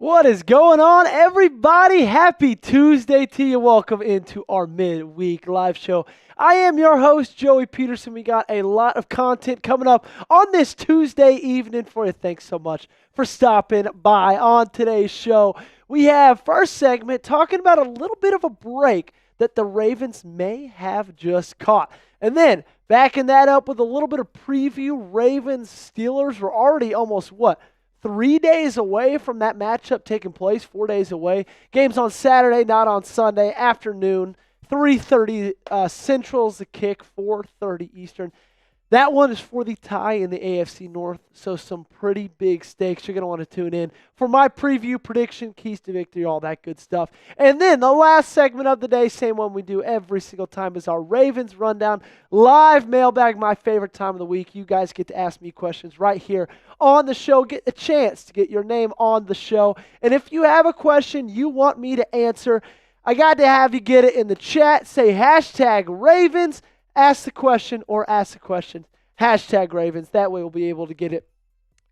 What is going on, everybody? Happy Tuesday to you. Welcome into our midweek live show. I am your host, Joey Petersen. We got a lot of content coming up on this Tuesday evening for you. Thanks so much for stopping by on today's show. We have first segment talking about a little bit of a break that the Ravens may have just caught. And then backing that up with a little bit of preview, Ravens, Steelers. We're already almost, 3 days away from that matchup taking place, 4 days away. Game's on Saturday, not on Sunday, afternoon, 3:30 Central's the kick, 4:30 Eastern. That one is for the tie in the AFC North, so some pretty big stakes. You're going to want to tune in for my preview, prediction, keys to victory, all that good stuff. And then the last segment of the day, same one we do every single time, is our Ravens Rundown. Live mailbag, my favorite time of the week. You guys get to ask me questions right here on the show. Get a chance to get your name on the show. And if you have a question you want me to answer, I got to have you get it in the chat. Say hashtag Ravens. Ask the question or ask the question, hashtag Ravens. That way we'll be able to get it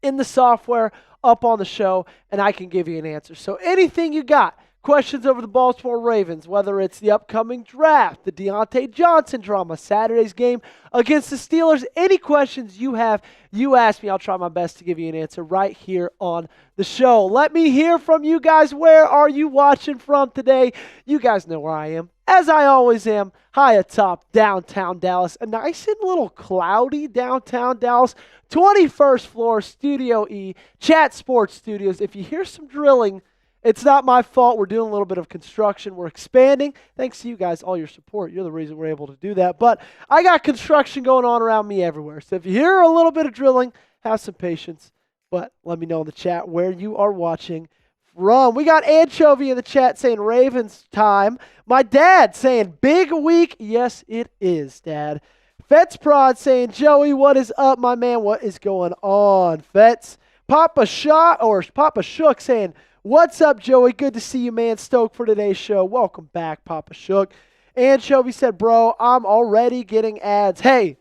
in the software up on the show, and I can give you an answer. So anything you got, questions over the Baltimore Ravens, whether it's the upcoming draft, the Diontae Johnson drama, Saturday's game against the Steelers, any questions you have, you ask me. I'll try my best to give you an answer right here on the show. Let me hear from you guys. Where are you watching from today? You guys know where I am, as I always am, high atop downtown Dallas. A nice and little cloudy downtown Dallas. 21st floor, Studio E, Chat Sports Studios. If you hear some drilling, it's not my fault. We're doing a little bit of construction. We're expanding. Thanks to you guys, all your support. You're the reason we're able to do that. But I got construction going on around me everywhere. So if you hear a little bit of drilling, have some patience. But let me know in the chat where you are watching from. We got Anchovy in the chat saying Ravens time. My dad saying big week. Yes, it is, Dad. Fets Prod saying, Joey, what is up, my man? What is going on, Fets? Papa Shook saying, what's up, Joey? Good to see you, man. Stoked for today's show. Welcome back, Papa Shook. Anchovy said, bro, I'm already getting ads. Hey,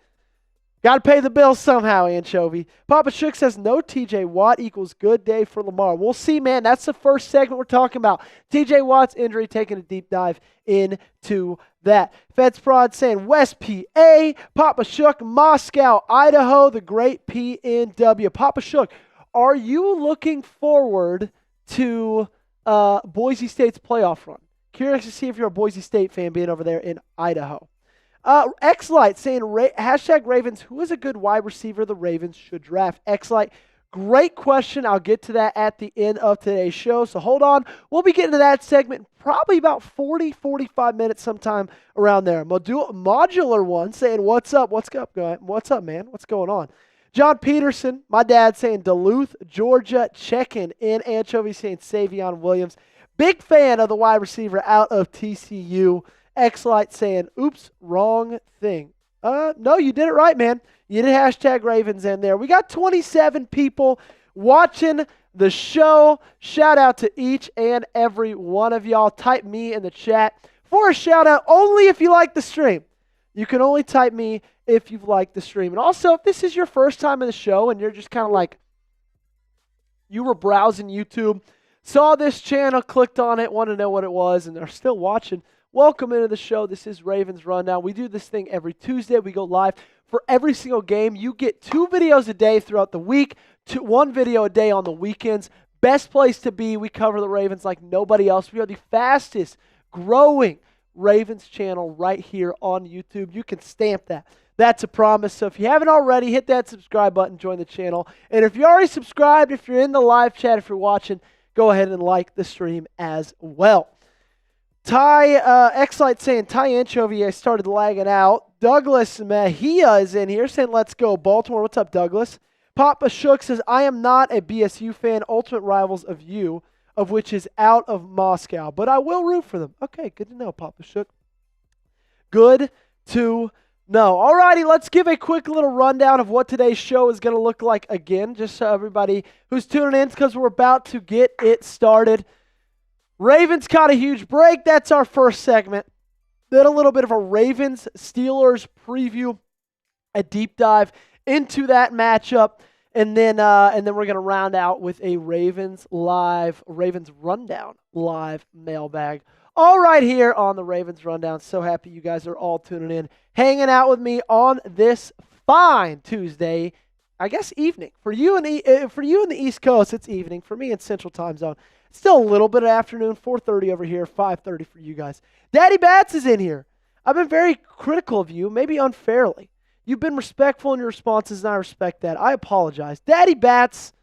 got to pay the bills somehow, Anchovy. Papa Shook says, no TJ Watt equals good day for Lamar. We'll see, man. That's the first segment we're talking about. TJ Watt's injury, taking a deep dive into that. Feds Prod saying West PA. Papa Shook, Moscow, Idaho, the great PNW. Papa Shook, are you looking forward to Boise State's playoff run? Curious to see if you're a Boise State fan being over there in Idaho. Xlight saying, hashtag Ravens, who is a good wide receiver the Ravens should draft? Xlight, great question. I'll get to that at the end of today's show, so hold on. We'll be getting to that segment probably about 45 minutes sometime around there. Modular one saying, what's up? What's up, guy? What's up, man? What's going on? John Petersen, my dad saying Duluth, Georgia, checking in. Anchovy saying Savion Williams. Big fan of the wide receiver out of TCU. Xlight saying, oops, wrong thing. No, you did it right, man. You did hashtag Ravens in there. We got 27 people watching the show. Shout out to each and every one of y'all. Type me in the chat for a shout out only if you like the stream. You can only type me if you've liked the stream. And also, if this is your first time in the show and you're just kind of like, you were browsing YouTube, saw this channel, clicked on it, want to know what it was, and are still watching, welcome into the show. This is Ravens Rundown. We do this thing every Tuesday. We go live for every single game. You get 2 videos a day throughout the week, 1 video a day on the weekends. Best place to be. We cover the Ravens like nobody else. We are the fastest growing Ravens channel right here on YouTube. You can stamp that. That's a promise. So if you haven't already, hit that subscribe button, join the channel. And if you're already subscribed, if you're in the live chat, if you're watching, go ahead and like the stream as well. Xlight saying, Ty Anchovy, I started lagging out. Douglas Mejia is in here saying, let's go Baltimore. What's up, Douglas? Papa Shook says, I am not a BSU fan. Ultimate rivals of you, of which is out of Moscow, but I will root for them. Okay, good to know, Papa Shook. Good to know. All righty, let's give a quick little rundown of what today's show is going to look like again, just so everybody who's tuning in, because we're about to get it started. Ravens caught a huge break. That's our first segment. Then a little bit of a Ravens-Steelers preview, a deep dive into that matchup. And then we're going to round out with a Ravens Rundown live mailbag. All right here on the Ravens Rundown. So happy you guys are all tuning in, hanging out with me on this fine Tuesday, I guess evening. For you in the East Coast, it's evening. For me, it's Central Time Zone. It's still a little bit of afternoon, 4:30 over here, 5:30 for you guys. Daddy Bats is in here. I've been very critical of you, maybe unfairly. You've been respectful in your responses, and I respect that. I apologize. Daddy Bats,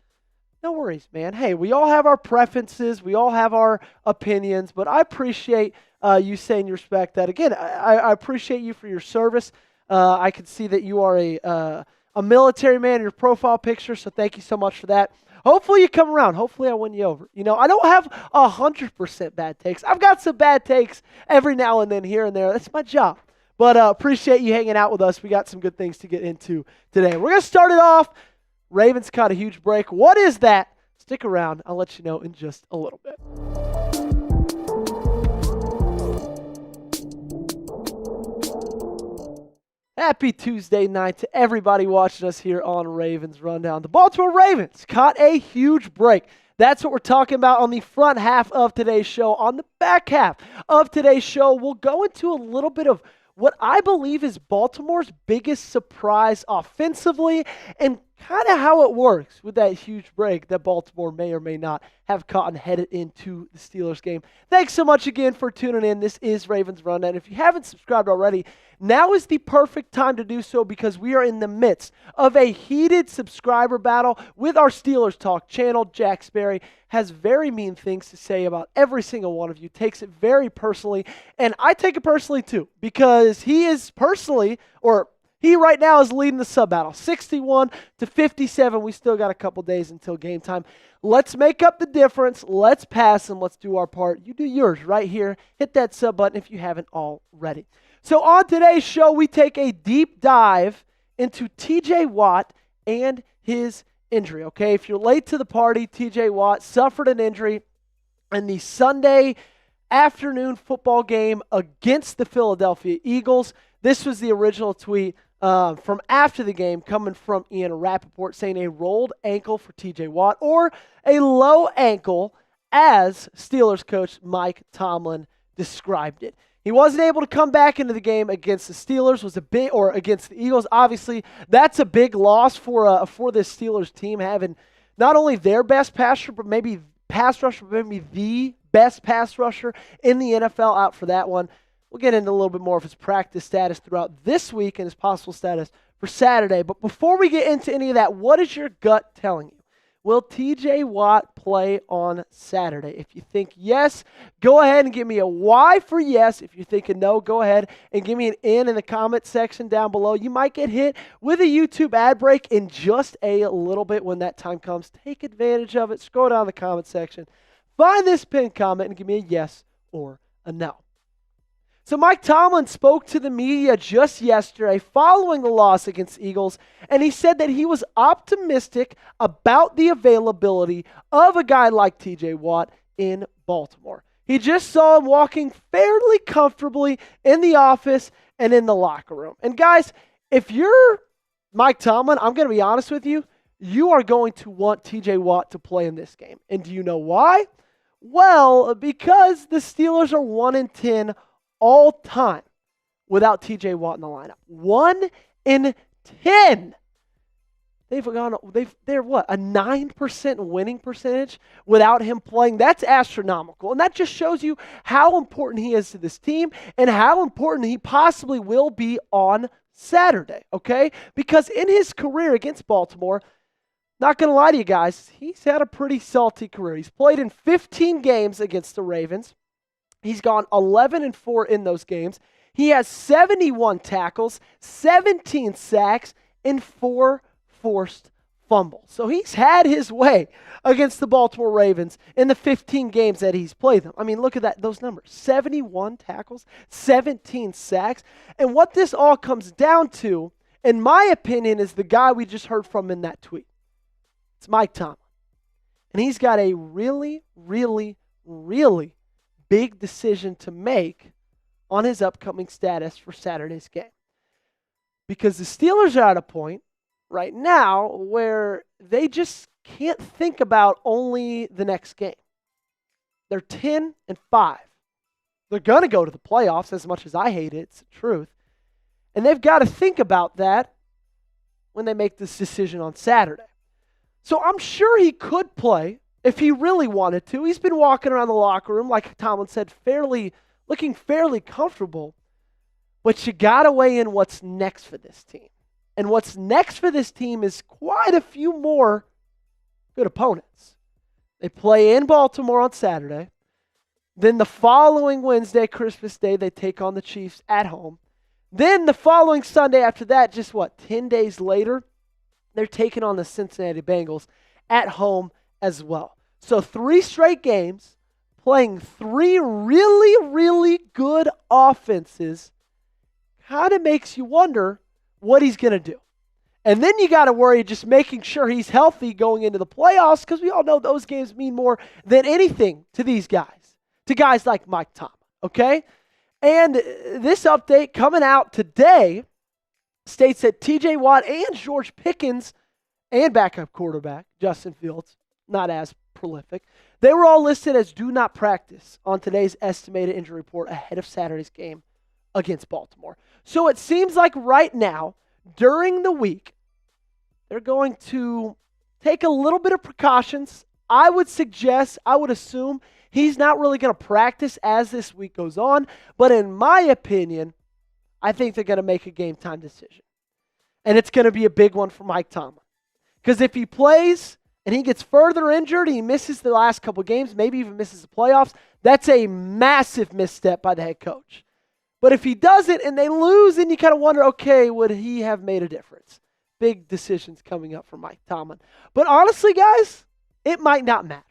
no worries, man. Hey, we all have our preferences. We all have our opinions, but I appreciate you saying you respect that. Again, I appreciate you for your service. I can see that you are a military man in your profile picture, so thank you so much for that. Hopefully you come around. Hopefully I win you over. You know, I don't have 100% bad takes. I've got some bad takes every now and then here and there. That's my job. But appreciate you hanging out with us. We got some good things to get into today. We're going to start it off. Ravens caught a huge break. What is that? Stick around. I'll let you know in just a little bit. Happy Tuesday night to everybody watching us here on Ravens Rundown. The Baltimore Ravens caught a huge break. That's what we're talking about on the front half of today's show. On the back half of today's show, we'll go into a little bit of what I believe is Baltimore's biggest surprise offensively and kind of how it works with that huge break that Baltimore may or may not have caught and headed into the Steelers game. Thanks so much again for tuning in. This is Ravens Rundown. If you haven't subscribed already, now is the perfect time to do so because we are in the midst of a heated subscriber battle with our Steelers Talk channel. Jack Sperry has very mean things to say about every single one of you, takes it very personally, and I take it personally too because he right now is leading the sub battle, 61-57. We still got a couple days until game time. Let's make up the difference. Let's pass him. Let's do our part. You do yours right here. Hit that sub button if you haven't already. So on today's show, we take a deep dive into TJ Watt and his injury. Okay, if you're late to the party, TJ Watt suffered an injury in the Sunday afternoon football game against the Philadelphia Eagles. This was the original tweet from after the game coming from Ian Rappaport saying a rolled ankle for TJ Watt or a low ankle as Steelers coach Mike Tomlin described it. He wasn't able to come back into the game against the Steelers, against the Eagles. Obviously, that's a big loss for this Steelers team, having not only their best pass rusher, but maybe the best pass rusher in the NFL out for that one. We'll get into a little bit more of his practice status throughout this week and his possible status for Saturday. But before we get into any of that, what is your gut telling you? Will TJ Watt play on Saturday? If you think yes, go ahead and give me a Y for yes. If you're thinking no, go ahead and give me an N in the comment section down below. You might get hit with a YouTube ad break in just a little bit when that time comes. Take advantage of it. Scroll down the comment section. Find this pinned comment and give me a yes or a no. So Mike Tomlin spoke to the media just yesterday following the loss against the Eagles, and he said that he was optimistic about the availability of a guy like TJ Watt in Baltimore. He just saw him walking fairly comfortably in the office and in the locker room. And guys, if you're Mike Tomlin, I'm going to be honest with you, you are going to want TJ Watt to play in this game. And do you know why? Well, because the Steelers are 1-10 all time without TJ Watt in the lineup. 1-10. They're what? A 9% winning percentage without him playing. That's astronomical. And that just shows you how important he is to this team and how important he possibly will be on Saturday, okay? Because in his career against Baltimore, not going to lie to you guys, he's had a pretty salty career. He's played in 15 games against the Ravens. He's gone 11-4 in those games. He has 71 tackles, 17 sacks, and 4 forced fumbles. So he's had his way against the Baltimore Ravens in the 15 games that he's played them. I mean, look at those numbers. 71 tackles, 17 sacks. And what this all comes down to, in my opinion, is the guy we just heard from in that tweet. It's Mike Tomlin. And he's got a really, really, really big decision to make on his upcoming status for Saturday's game. Because the Steelers are at a point right now where they just can't think about only the next game. They're 10-5. They're going to go to the playoffs, as much as I hate it. It's the truth. And they've got to think about that when they make this decision on Saturday. So I'm sure he could play if he really wanted to. He's been walking around the locker room, like Tomlin said, looking fairly comfortable. But you got to weigh in what's next for this team. And what's next for this team is quite a few more good opponents. They play in Baltimore on Saturday. Then the following Wednesday, Christmas Day, they take on the Chiefs at home. Then the following Sunday after that, 10 days later, they're taking on the Cincinnati Bengals at home as well. So 3 straight games, playing 3 really, really good offenses, kind of makes you wonder what he's going to do. And then you got to worry just making sure he's healthy going into the playoffs, because we all know those games mean more than anything to these guys, to guys like Mike Tomlin, okay? And this update coming out today states that TJ Watt and George Pickens and backup quarterback Justin Fields, not as prolific, they were all listed as do not practice on today's estimated injury report ahead of Saturday's game against Baltimore. So it seems like right now, during the week, they're going to take a little bit of precautions. I would assume he's not really going to practice as this week goes on. But in my opinion, I think they're going to make a game time decision. And it's going to be a big one for Mike Tomlin. Because if he plays and he gets further injured, he misses the last couple games, maybe even misses the playoffs, that's a massive misstep by the head coach. But if he doesn't and they lose, then you kind of wonder, okay, would he have made a difference? Big decisions coming up for Mike Tomlin. But honestly, guys, it might not matter.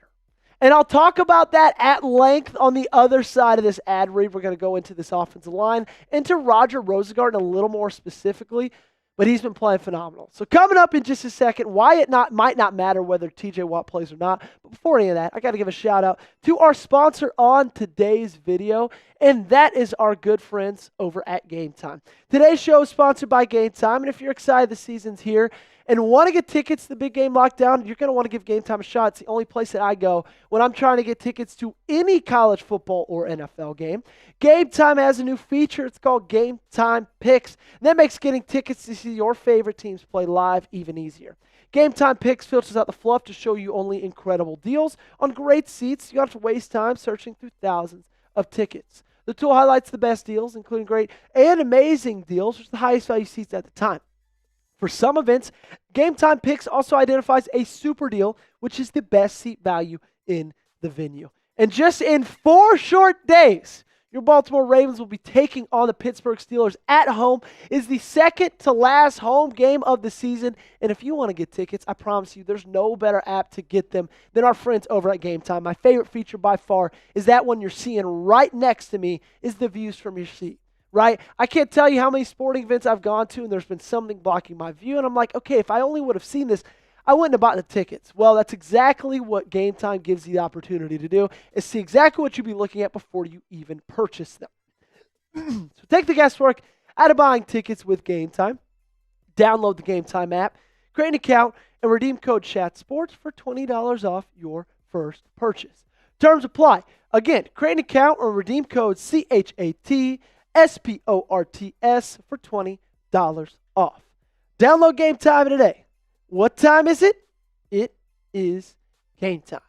And I'll talk about that at length on the other side of this ad read. We're going to go into this offensive line, into Roger Rosengarten a little more specifically, but he's been playing phenomenal. So coming up in just a second, why it might not matter whether TJ Watt plays or not. But before any of that, I got to give a shout out to our sponsor on today's video, and that is our good friends over at Game Time. Today's show is sponsored by Game Time, and if you're excited the season's here and want to get tickets to the big game lockdown, you're going to want to give Game Time a shot. It's the only place that I go when I'm trying to get tickets to any college football or NFL game. Game Time has a new feature. It's called Game Time Picks. And that makes getting tickets to see your favorite teams play live even easier. Game Time Picks filters out the fluff to show you only incredible deals on great seats. You don't have to waste time searching through thousands of tickets. The tool highlights the best deals, including great and amazing deals, which are the highest value seats at the time. For some events, Game Time Picks also identifies a super deal, which is the best seat value in the venue. And just in 4 short days, your Baltimore Ravens will be taking on the Pittsburgh Steelers at home. It's the second to last home game of the season. And if you want to get tickets, I promise you there's no better app to get them than our friends over at Game Time. My favorite feature by far is that one you're seeing right next to me is the views from your seat. Right? I can't tell you how many sporting events I've gone to and there's been something blocking my view. And I'm like, okay, if I only would have seen this, I wouldn't have bought the tickets. Well, that's exactly what Game Time gives you the opportunity to do, is see exactly what you'll be looking at before you even purchase them. So take the guesswork out of buying tickets with Game Time. Download the Game Time app, create an account, and redeem code CHATSPORTS for $20 off your first purchase. Terms apply. Again, create an account or redeem code CHATSPORTS for $20 off. Download Game Time today. What time is it? It is game time.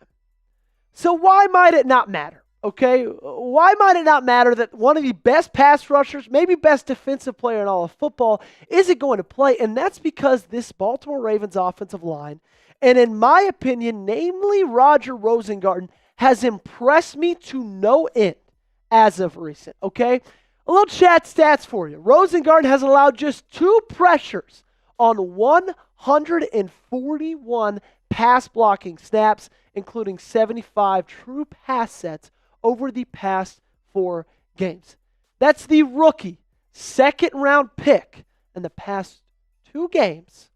So why might it not matter? Okay, why might it not matter that one of the best pass rushers, maybe best defensive player in all of football, isn't going to play? And that's because this Baltimore Ravens offensive line, and in my opinion, namely Roger Rosengarten, has impressed me to no end as of recent, okay? A little chat stats for you. Rosengarten has allowed just 2 pressures on 141 pass blocking snaps, including 75 true pass sets over the past 4 games. That's the rookie second-round pick, and the past 4 games,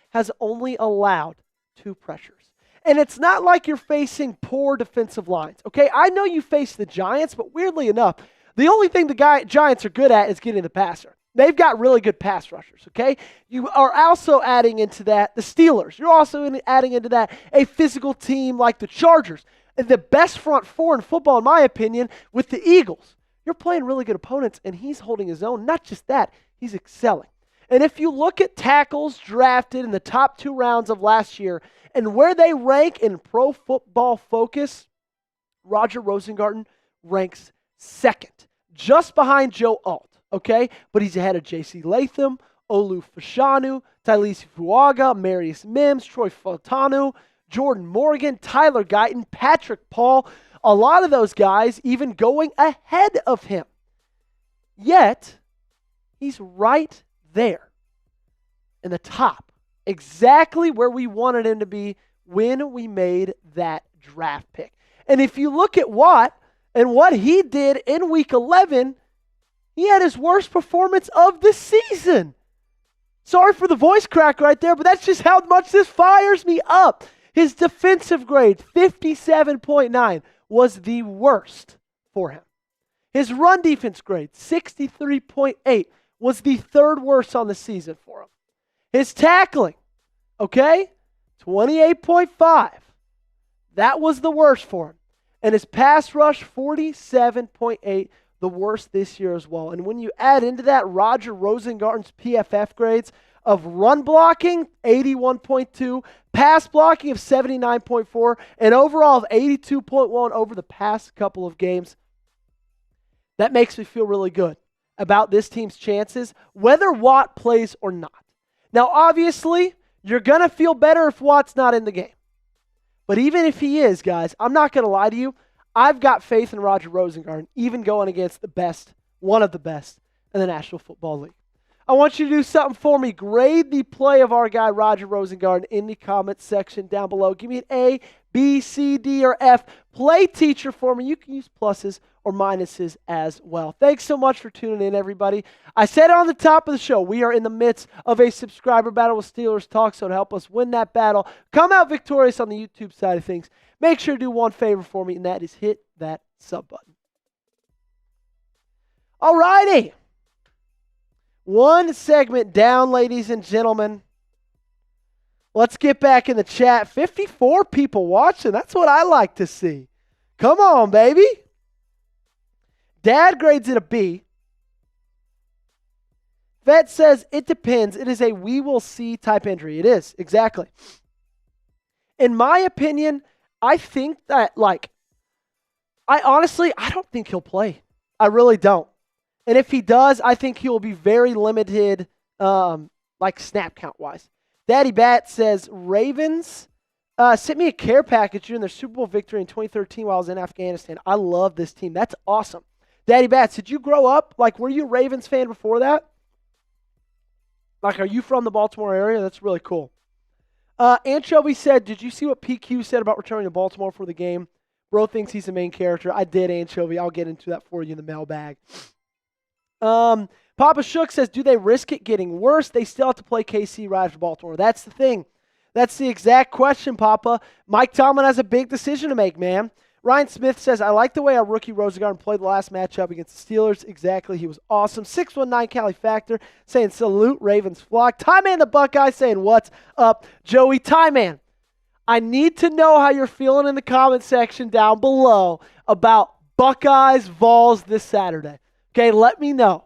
has only allowed 2 pressures. And it's not like you're facing poor defensive lines, okay? I know you face the Giants, but weirdly enough, the only thing the Giants are good at is getting the passer. They've got really good pass rushers, okay? You are also adding into that the Steelers. You're also adding into that a physical team like the Chargers. And the best front four in football, in my opinion, with the Eagles. You're playing really good opponents, and he's holding his own. Not just that, he's excelling. And if you look at tackles drafted in the top 2 rounds of last year and where they rank in Pro Football Focus, Roger Rosengarten ranks second, just behind Joe Alt. Okay, but he's ahead of J.C. Latham, Olu Fashanu, Tylesi Fuaga, Marius Mims, Troy Fautanu, Jordan Morgan, Tyler Guyton, Patrick Paul. A lot of those guys even going ahead of him. Yet, he's right there in the top, exactly where we wanted him to be when we made that draft pick. And if you look at Watt and what he did in Week 11, he had his worst performance of the season. Sorry for the voice crack right there, but that's just how much this fires me up. His defensive grade, 57.9, was the worst for him. His run defense grade, 63.8, was the third worst on the season for him. His tackling, 28.5. That was the worst for him. And his pass rush, 47.8, the worst this year as well. And when you add into that Roger Rosengarten's PFF grades of run blocking, 81.2, pass blocking of 79.4, and overall of 82.1 over the past couple of games, that makes me feel really good about this team's chances, whether Watt plays or not. Now, obviously, you're going to feel better if Watt's not in the game. But even if he is, guys, I'm not going to lie to you, I've got faith in Roger Rosengarten, even going against the best, one of the best in the National Football League. I want you to do something for me. Grade the play of our guy, Roger Rosengarten, in the comments section down below. Give me an A, B, C, D, or F. Play teacher for me. You can use pluses or minuses as well. Thanks so much for tuning in, everybody. I said on the top of the show, we are in the midst of a subscriber battle with Steelers Talk, so to help us win that battle, come out victorious on the YouTube side of things, make sure to do one favor for me, and that is hit that sub button. All righty. One segment down, ladies and gentlemen. Let's get back in the chat. 54 people watching. That's what I like to see. Come on, baby. Dad grades it a B. Vet says, it depends. It is a we will see type injury. It is, exactly. In my opinion, I think that, I don't think he'll play. I really don't. And if he does, I think he will be very limited, snap count-wise. Daddy Bat says, Ravens sent me a care package during their Super Bowl victory in 2013 while I was in Afghanistan. I love this team. That's awesome. Daddy Bats, did you grow up? Were you a Ravens fan before that? Are you from the Baltimore area? That's really cool. Anchovy said, did you see what PQ said about returning to Baltimore for the game? Bro thinks he's the main character. I did, Anchovy. I'll get into that for you in the mailbag. Papa Shook says, do they risk it getting worse? They still have to play KC right after Baltimore. That's the thing. That's the exact question, Papa. Mike Tomlin has a big decision to make, man. Ryan Smith says, I like the way our rookie Rosengarten played the last matchup against the Steelers. Exactly. He was awesome. 619 Cali Factor saying, salute Ravens flock. Tie Man the Buckeye saying, what's up, Joey? Tie Man, I need to know how you're feeling in the comment section down below about Buckeyes Vols this Saturday. Okay, let me know.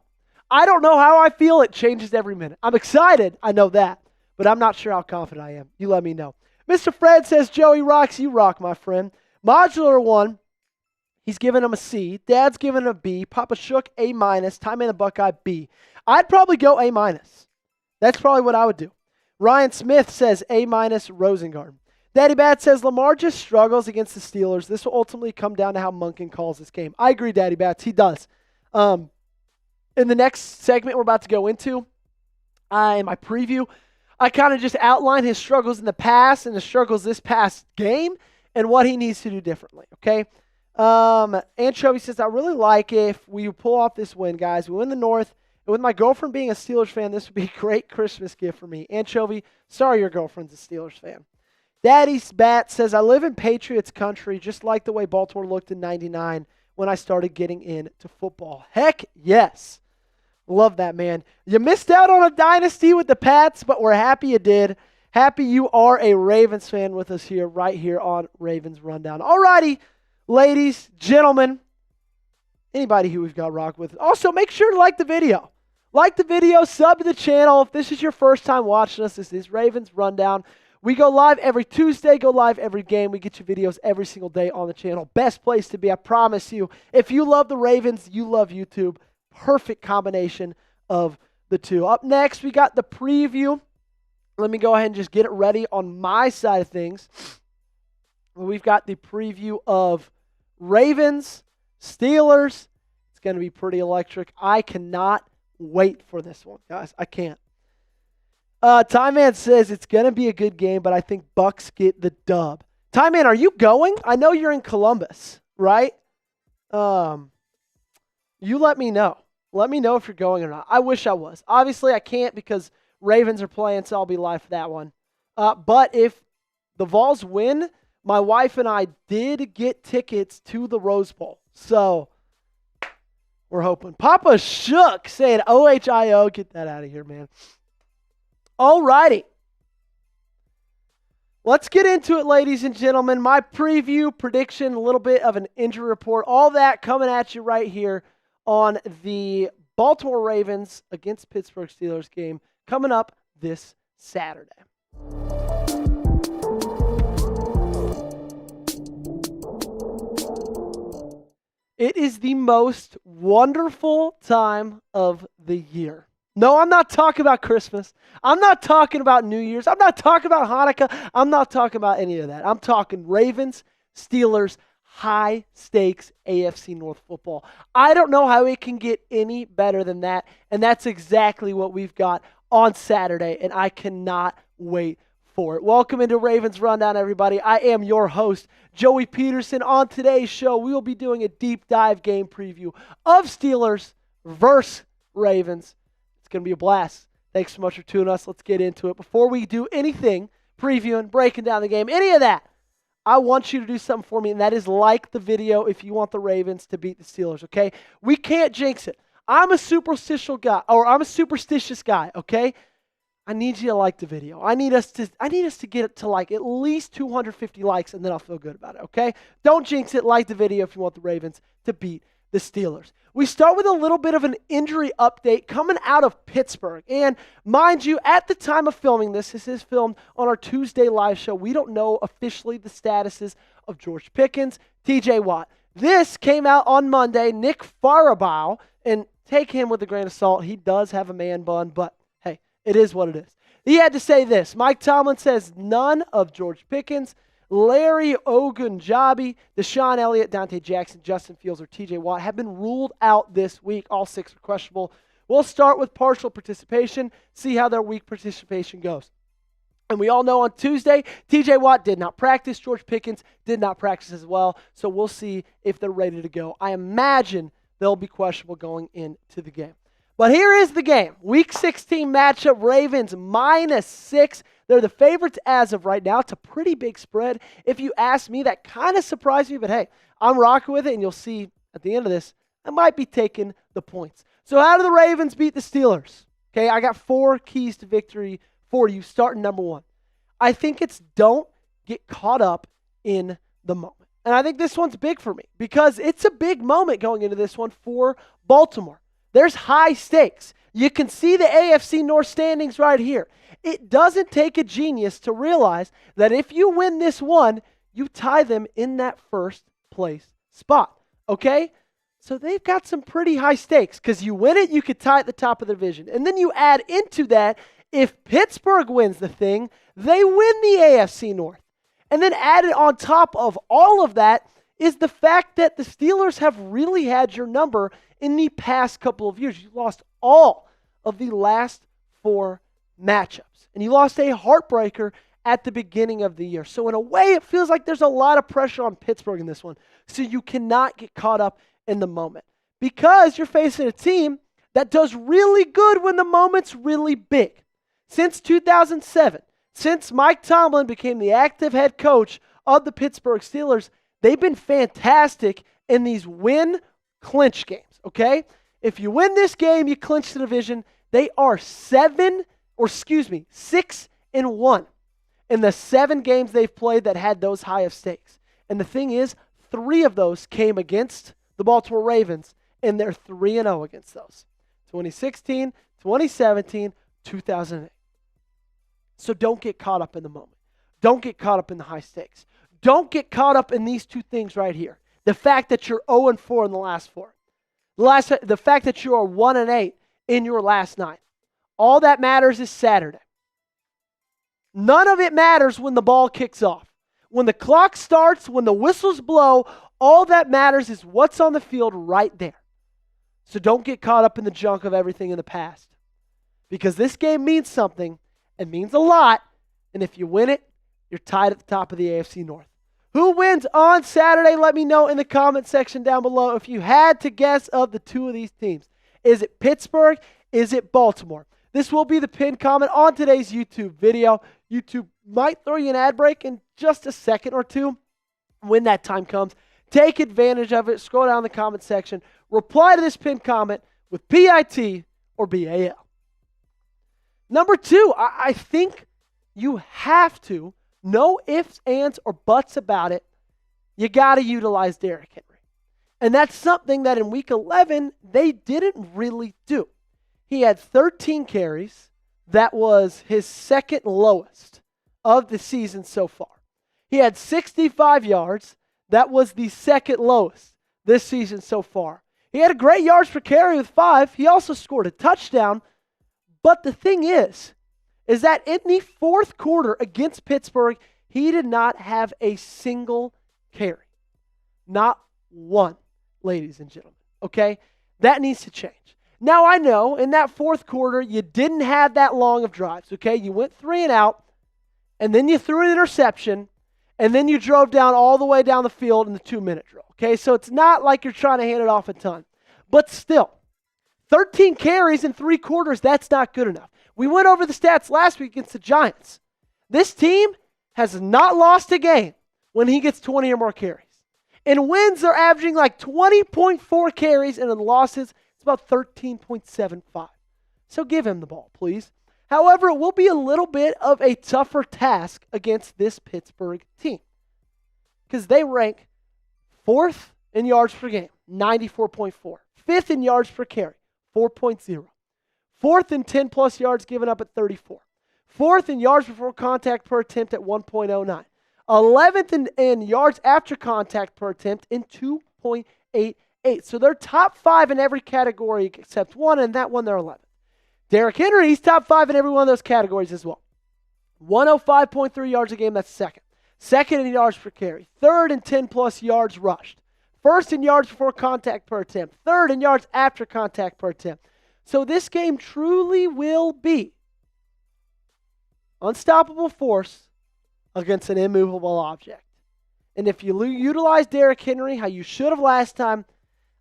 I don't know how I feel. It changes every minute. I'm excited. I know that. But I'm not sure how confident I am. You let me know. Mr. Fred says, Joey rocks. You rock, my friend. Modular 1, he's giving him a C. Dad's giving him a B. Papa Shook, A-. Time in the Buckeye, B. I'd probably go A-. That's probably what I would do. Ryan Smith says A- Rosengarten. Daddy Bat says, Lamar just struggles against the Steelers. This will ultimately come down to how Monken calls this game. I agree, Daddy Bats. He does. In the next segment we're about to go into, in my preview, I kind of just outline his struggles in the past and the struggles this past game and what he needs to do differently, okay? Anchovy says, I really like if we pull off this win, guys. We win the North. And with my girlfriend being a Steelers fan, this would be a great Christmas gift for me. Anchovy, sorry your girlfriend's a Steelers fan. Daddy's Bat says, I live in Patriots country, just like the way Baltimore looked in '99 when I started getting into football. Heck yes. Love that, man. You missed out on a dynasty with the Pats, but we're happy you did. Happy you are a Ravens fan with us here, right here on Ravens Rundown. Alrighty, ladies, gentlemen, anybody who we've got rock with. Also, make sure to like the video. Like the video, sub to the channel. If this is your first time watching us, this is Ravens Rundown. We go live every Tuesday, go live every game. We get you videos every single day on the channel. Best place to be, I promise you. If you love the Ravens, you love YouTube. Perfect combination of the two. Up next, we got the preview. Let me go ahead and just get it ready on my side of things. We've got the preview of Ravens, Steelers. It's going to be pretty electric. I cannot wait for this one, guys. I can't. Time Man says it's going to be a good game, but I think Bucks get the dub. Time Man, are you going? I know you're in Columbus, right? You let me know. Let me know if you're going or not. I wish I was. Obviously, I can't because Ravens are playing, so I'll be live for that one. But if the Vols win, my wife and I did get tickets to the Rose Bowl. So we're hoping. Papa Shook saying OHIO. Get that out of here, man. All righty. Let's get into it, ladies and gentlemen. My preview, prediction, a little bit of an injury report, all that coming at you right here on the Baltimore Ravens against Pittsburgh Steelers game coming up this Saturday. It is the most wonderful time of the year. No, I'm not talking about Christmas. I'm not talking about New Year's. I'm not talking about Hanukkah. I'm not talking about any of that. I'm talking Ravens, Steelers, high-stakes AFC North football. I don't know how it can get any better than that, and that's exactly what we've got on Saturday, and I cannot wait for it. Welcome into Ravens Rundown, everybody. I am your host, Joey Petersen. On today's show, we will be doing a deep dive game preview of Steelers versus Ravens. It's going to be a blast. Thanks so much for tuning us. Let's get into it. Before we do anything, previewing, breaking down the game, any of that, I want you to do something for me, and that is like the video if you want the Ravens to beat the Steelers, okay? We can't jinx it. I'm a superstitious guy, okay? I need you to like the video. I need us to get it to like at least 250 likes, and then I'll feel good about it, okay? Don't jinx it. Like the video if you want the Ravens to beat the Steelers. We start with a little bit of an injury update coming out of Pittsburgh. And mind you, at the time of filming this is filmed on our Tuesday live show. We don't know officially the statuses of George Pickens, TJ Watt. This came out on Monday. Nick Farabaugh, and take him with a grain of salt. He does have a man bun, but hey, it is what it is. He had to say this. Mike Tomlin says none of George Pickens, Larry Ogunjobi, Deshaun Elliott, Diontae Jackson, Justin Fields, or TJ Watt have been ruled out this week. All 6 are questionable. We'll start with partial participation, see how their week participation goes. And we all know on Tuesday, TJ Watt did not practice. George Pickens did not practice as well. So we'll see if they're ready to go. I imagine they'll be questionable going into the game. But here is the game. Week 16 matchup, Ravens -6. They're the favorites as of right now. It's a pretty big spread. If you ask me, that kind of surprised me, but hey, I'm rocking with it, and you'll see at the end of this, I might be taking the points. So how do the Ravens beat the Steelers? Okay, I got 4 keys to victory for you, starting number 1. I think it's don't get caught up in the moment. And I think this one's big for me because it's a big moment going into this one for Baltimore. There's high stakes. You can see the AFC North Standings right here. It doesn't take a genius to realize that if you win this one, you tie them in that first place spot, okay? So they've got some pretty high stakes because you win it, you could tie at the top of the division. And then you add into that, if Pittsburgh wins the thing, they win the AFC North. And then added on top of all of that is the fact that the Steelers have really had your number in the past couple of years. You lost all of the last 4 matchups. And you lost a heartbreaker at the beginning of the year. So in a way, it feels like there's a lot of pressure on Pittsburgh in this one. So you cannot get caught up in the moment because you're facing a team that does really good when the moment's really big. Since 2007, since Mike Tomlin became the active head coach of the Pittsburgh Steelers, they've been fantastic in these win-clinch games, okay? If you win this game, you clinch the division. They are 6-1 in the 7 games they've played that had those high of stakes. And the thing is, 3 of those came against the Baltimore Ravens, and they're 3-0 against those. 2016, 2017, 2008. So don't get caught up in the moment. Don't get caught up in the high stakes. Don't get caught up in these 2 things right here. The fact that you're 0-4 in the last 4. The fact that you are 1-8 in your last 9. All that matters is Saturday. None of it matters when the ball kicks off. When the clock starts, when the whistles blow, all that matters is what's on the field right there. So don't get caught up in the junk of everything in the past. Because this game means something. It means a lot. And if you win it, you're tied at the top of the AFC North. Who wins on Saturday? Let me know in the comment section down below. If you had to guess of the 2 of these teams, is it Pittsburgh? Is it Baltimore? This will be the pinned comment on today's YouTube video. YouTube might throw you an ad break in just a second or 2 when that time comes. Take advantage of it. Scroll down the comment section. Reply to this pinned comment with PIT or BAL. Number 2, I think you have to, no ifs, ands, or buts about it, you got to utilize Derrick Henry. And that's something that in Week 11, they didn't really do. He had 13 carries. That was his second lowest of the season so far. He had 65 yards. That was the second lowest this season so far. He had a great yards per carry with 5. He also scored a touchdown. But the thing is that in the 4th quarter against Pittsburgh, he did not have a single carry. Not one, ladies and gentlemen. Okay? That needs to change. Now, I know in that 4th quarter, you didn't have that long of drives. Okay? You went 3 and out, and then you threw an interception, and then you drove down all the way down the field in the 2-minute drill. Okay? So it's not like you're trying to hand it off a ton. But still, 13 carries in 3 quarters, that's not good enough. We went over the stats last week against the Giants. This team has not lost a game when he gets 20 or more carries. In wins, they're averaging like 20.4 carries, and in losses, it's about 13.75. So give him the ball, please. However, it will be a little bit of a tougher task against this Pittsburgh team because they rank 4th in yards per game, 94.4. 5th in yards per carry, 4.0. 4th in 10-plus yards given up at 34. 4th in yards before contact per attempt at 1.09. 11th in yards after contact per attempt in 2.88. So they're top 5 in every category except one, and that one they're 11th. Derrick Henry, he's top 5 in every one of those categories as well. 105.3 yards a game, that's second. Second in yards per carry. 3rd in 10-plus yards rushed. 1st in yards before contact per attempt. 3rd in yards after contact per attempt. So this game truly will be unstoppable force against an immovable object. And if you utilize Derrick Henry how you should have last time,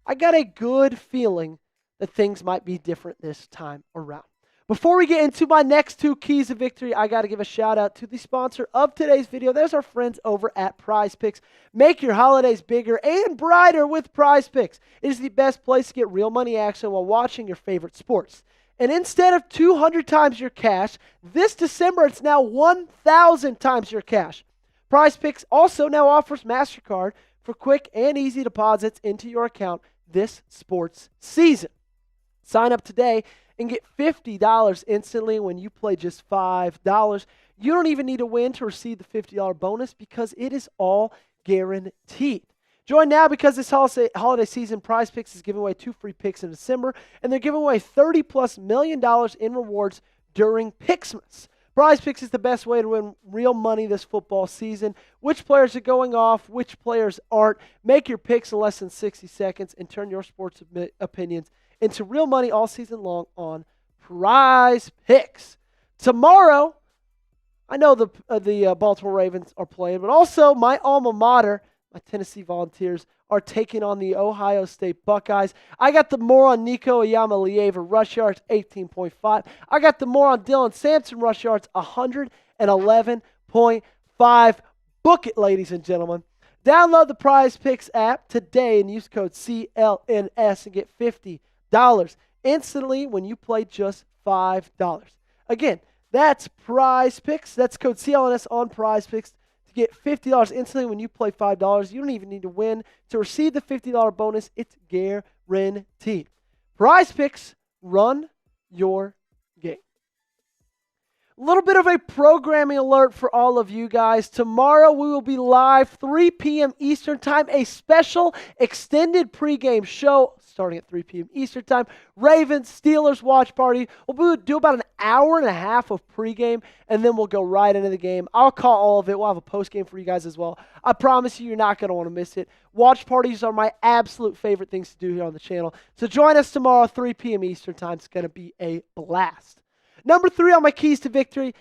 I got a good feeling that things might be different this time around. Before we get into my next 2 keys of victory, I got to give a shout out to the sponsor of today's video. There's our friends over at Prize Picks. Make your holidays bigger and brighter with Prize Picks. It is the best place to get real money action while watching your favorite sports. And instead of 200 times your cash, this December it's now 1,000 times your cash. Prize Picks also now offers MasterCard for quick and easy deposits into your account this sports season. Sign up today and get $50 instantly when you play just $5. You don't even need to win to receive the $50 bonus because it is all guaranteed. Join now because this holiday season, Prize Picks is giving away 2 free picks in December, and they're giving away $30+ million in rewards during Picksmas. Prize Picks is the best way to win real money this football season. Which players are going off, which players aren't. Make your picks in less than 60 seconds and turn your sports opinions into real money all season long on Prize Picks. Tomorrow, I know the Baltimore Ravens are playing, but also my alma mater, my Tennessee Volunteers, are taking on the Ohio State Buckeyes. I got the more on Nico Iamaleava rush yards, 18.5. I got the more on Dylan Sampson rush yards, 111.5. Book it, ladies and gentlemen. Download the Prize Picks app today and use code CLNS and get $50 instantly when you play just $5. Again, that's Prize Picks. That's code CLNS on Prize Picks to get $50 instantly when you play $5. You don't even need to win to receive the $50 bonus. It's guaranteed. Prize Picks, run your game. A little bit of a programming alert for all of you guys. Tomorrow we will be live 3 p.m. Eastern Time, a special extended pregame show starting at 3 p.m. Eastern Time. Ravens, Steelers watch party. We'll do about an hour and a half of pregame, and then we'll go right into the game. I'll call all of it. We'll have a postgame for you guys as well. I promise you're not going to want to miss it. Watch parties are my absolute favorite things to do here on the channel. So join us tomorrow, 3 p.m. Eastern Time. It's going to be a blast. Number 3 on my keys to victory.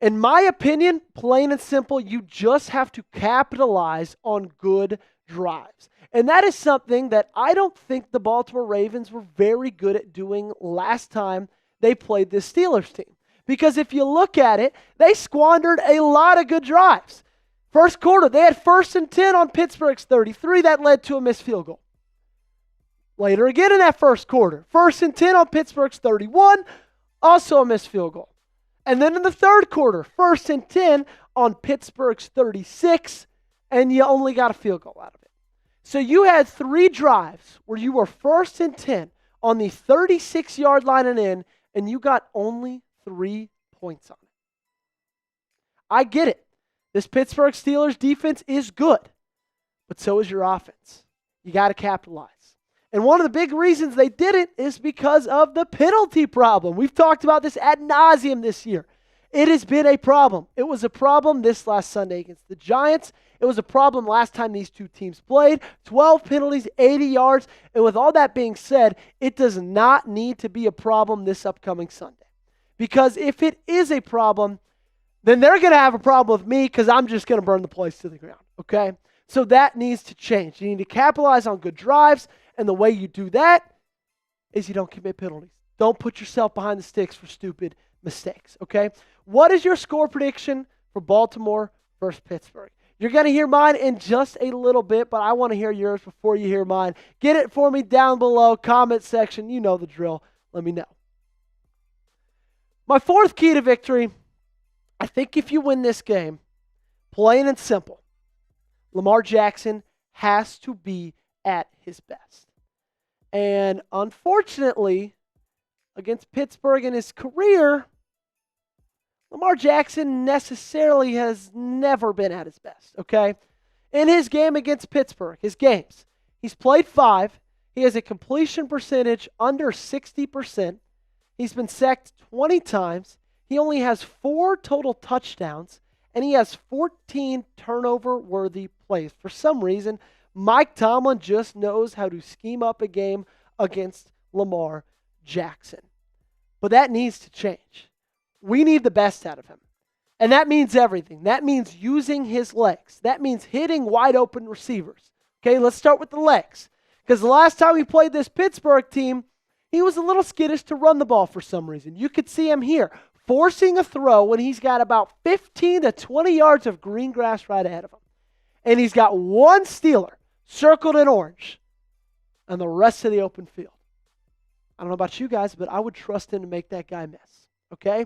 In my opinion, plain and simple, you just have to capitalize on good drives. And that is something that I don't think the Baltimore Ravens were very good at doing last time they played this Steelers team. Because if you look at it, they squandered a lot of good drives. First quarter, they had 1st and 10 on Pittsburgh's 33. That led to a missed field goal. Later again in that first quarter, 1st and 10 on Pittsburgh's 31. Also a missed field goal. And then in the third quarter, 1st and 10 on Pittsburgh's 36, and you only got a field goal out of it. So you had 3 drives where you were 1st and 10 on the 36-yard line and you got only 3 points on it. I get it. This Pittsburgh Steelers defense is good, but so is your offense. You got to capitalize. And one of the big reasons they didn't is because of the penalty problem. We've talked about this ad nauseum this year. It has been a problem. It was a problem this last Sunday against the Giants. It was a problem last time these two teams played. 12 penalties, 80 yards. And with all that being said, it does not need to be a problem this upcoming Sunday. Because if it is a problem, then they're going to have a problem with me because I'm just going to burn the place to the ground. Okay? So that needs to change. You need to capitalize on good drives. And the way you do that is you don't commit penalties. Don't put yourself behind the sticks for stupid mistakes, okay? What is your score prediction for Baltimore versus Pittsburgh? You're going to hear mine in just a little bit, but I want to hear yours before you hear mine. Get it for me down below, comment section. You know the drill. Let me know. My 4th key to victory, I think if you win this game, plain and simple, Lamar Jackson has to be at his best. And unfortunately, against Pittsburgh in his career, Lamar Jackson necessarily has never been at his best, okay? In his game against Pittsburgh, his games, he's played 5. He has a completion percentage under 60%. He's been sacked 20 times. He only has 4 total touchdowns, and he has 14 turnover-worthy plays. For some reason, Mike Tomlin just knows how to scheme up a game against Lamar Jackson. But that needs to change. We need the best out of him. And that means everything. That means using his legs. That means hitting wide open receivers. Okay, let's start with the legs. Because the last time he played this Pittsburgh team, he was a little skittish to run the ball for some reason. You could see him here forcing a throw when he's got about 15 to 20 yards of green grass right ahead of him. And he's got 1 Steeler circled in orange, and the rest of the open field. I don't know about you guys, but I would trust him to make that guy miss, okay?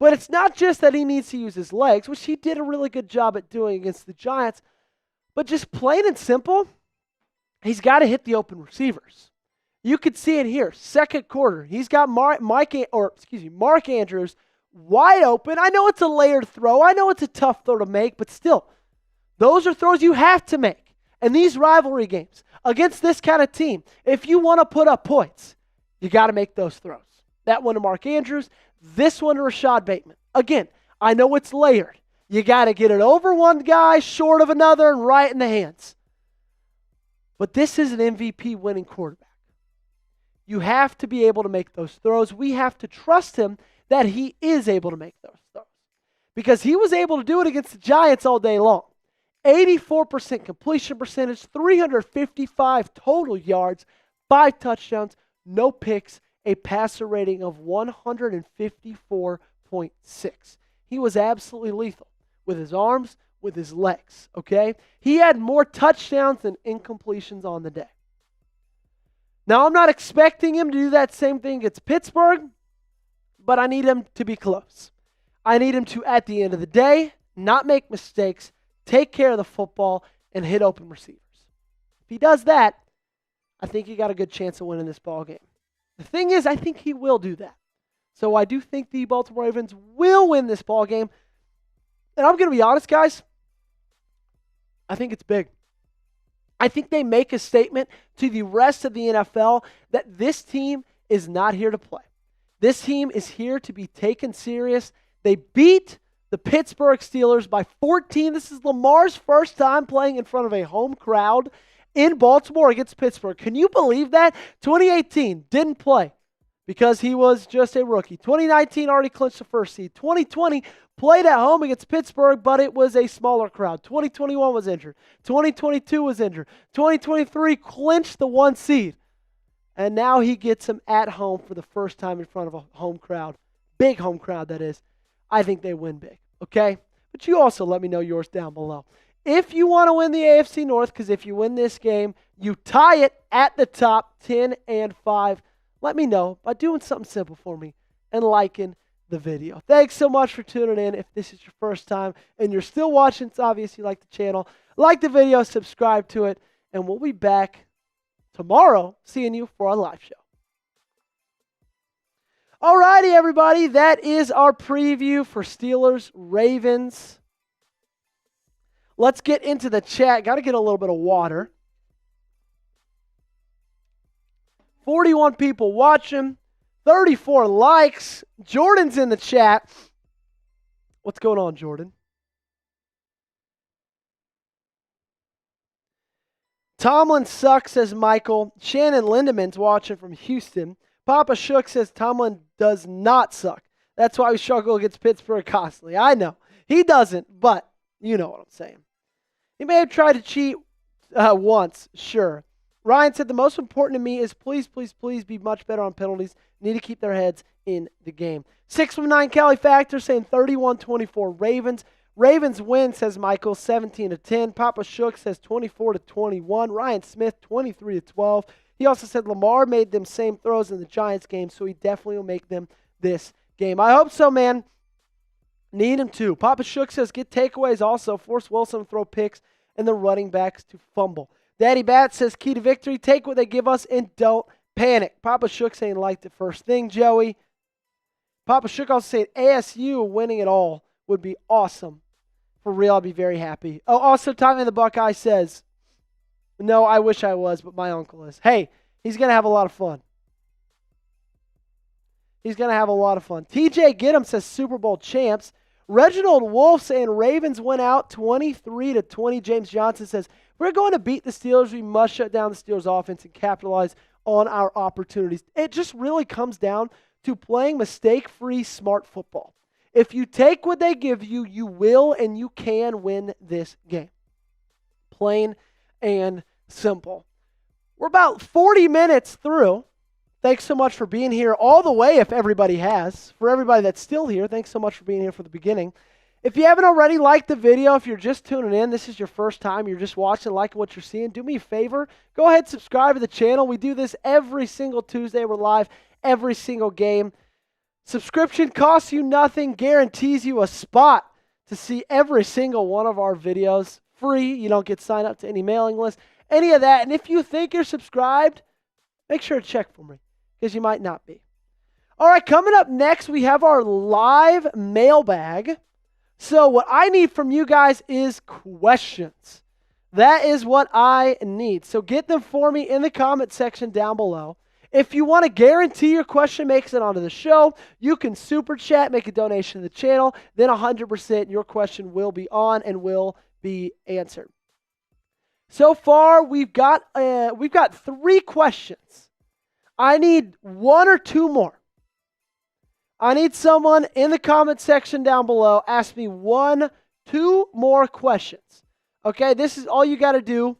But it's not just that he needs to use his legs, which he did a really good job at doing against the Giants, but just plain and simple, he's got to hit the open receivers. You could see it here, second quarter. He's got Mark Andrews wide open. I know it's a layered throw. I know it's a tough throw to make, but still, those are throws you have to make. And these rivalry games, against this kind of team, if you want to put up points, you got to make those throws. That one to Mark Andrews, this one to Rashad Bateman. Again, I know it's layered. You got to get it over one guy, short of another, and right in the hands. But this is an MVP winning quarterback. You have to be able to make those throws. We have to trust him that he is able to make those throws. Because he was able to do it against the Giants all day long. 84% completion percentage, 355 total yards, 5 touchdowns, no picks, a passer rating of 154.6. He was absolutely lethal with his arms, with his legs, okay? He had more touchdowns than incompletions on the day. Now, I'm not expecting him to do that same thing against Pittsburgh, but I need him to be close. I need him to, at the end of the day, not make mistakes, take care of the football, and hit open receivers. If he does that, I think he got a good chance of winning this ball game. The thing is, I think he will do that. So I do think the Baltimore Ravens will win this ball game. And I'm going to be honest, guys, I think it's big. I think they make a statement to the rest of the NFL that this team is not here to play. This team is here to be taken serious. They beat the Pittsburgh Steelers by 14. This is Lamar's first time playing in front of a home crowd in Baltimore against Pittsburgh. Can you believe that? 2018, didn't play because he was just a rookie. 2019 already clinched the first seed. 2020 played at home against Pittsburgh, but it was a smaller crowd. 2021 was injured. 2022 was injured. 2023 clinched the 1 seed. And now he gets him at home for the first time in front of a home crowd. Big home crowd, that is. I think they win big, okay? But you also let me know yours down below. If you want to win the AFC North, because if you win this game, you tie it at the top, 10-5. Let me know by doing something simple for me and liking the video. Thanks so much for tuning in. If this is your first time and you're still watching, it's obvious you like the channel. Like the video, subscribe to it, and we'll be back tomorrow seeing you for our live show. Alrighty, everybody, that is our preview for Steelers Ravens. Let's get into the chat. Got to get a little bit of water. 41 people watching, 34 likes. Jordan's in the chat. What's going on, Jordan? Tomlin sucks, says Michael. Shannon Lindemann's watching from Houston. Papa Shook says Tomlin does not suck. That's why we struggle against Pittsburgh constantly. I know. He doesn't, but you know what I'm saying. He may have tried to cheat once, sure. Ryan said, the most important to me is please, please, please be much better on penalties. Need to keep their heads in the game. 619 Cali Factor saying 31-24 Ravens. Ravens win, says Michael, 17-10. Papa Shook says 24-21. Ryan Smith, 23-12. He also said Lamar made them same throws in the Giants game, so he definitely will make them this game. I hope so, man. Need him to. Papa Shook says get takeaways also. Force Wilson to throw picks and the running backs to fumble. Daddy Bat says key to victory. Take what they give us and don't panic. Papa Shook saying liked it first thing, Joey. Papa Shook also saying ASU winning it all would be awesome. For real, I'd be very happy. Oh, also Tommy the Buckeye says, no, I wish I was, but my uncle is. Hey, he's going to have a lot of fun. He's going to have a lot of fun. TJ Giddum says Super Bowl champs. Reginald Wolf saying Ravens went out 23-20. James Johnson says, we're going to beat the Steelers. We must shut down the Steelers offense and capitalize on our opportunities. It just really comes down to playing mistake-free smart football. If you take what they give you, you will and you can win this game. Plain and simple. We're about 40 minutes through. Thanks so much for being here all the way, if everybody has. For everybody that's still here, thanks so much for being here for the beginning. If you haven't already liked the video, if you're just tuning in, this is your first time, you're just watching, liking what you're seeing, do me a favor. Go ahead, subscribe to the channel. We do this every single Tuesday. We're live every single game. Subscription costs you nothing, guarantees you a spot to see every single one of our videos. Free. You don't get signed up to any mailing list, any of that. And if you think you're subscribed, make sure to check for me, because you might not be. All right, coming up next, we have our live mailbag. So what I need from you guys is questions. That is what I need. So get them for me in the comment section down below. If you want to guarantee your question makes it onto the show, you can super chat, make a donation to the channel. Then 100% your question will be on and will be answered. So far, we've got 3 questions. I need 1 or 2 more. I need someone in the comment section down below. Ask me 1, 2 more questions. Okay, this is all you got to do.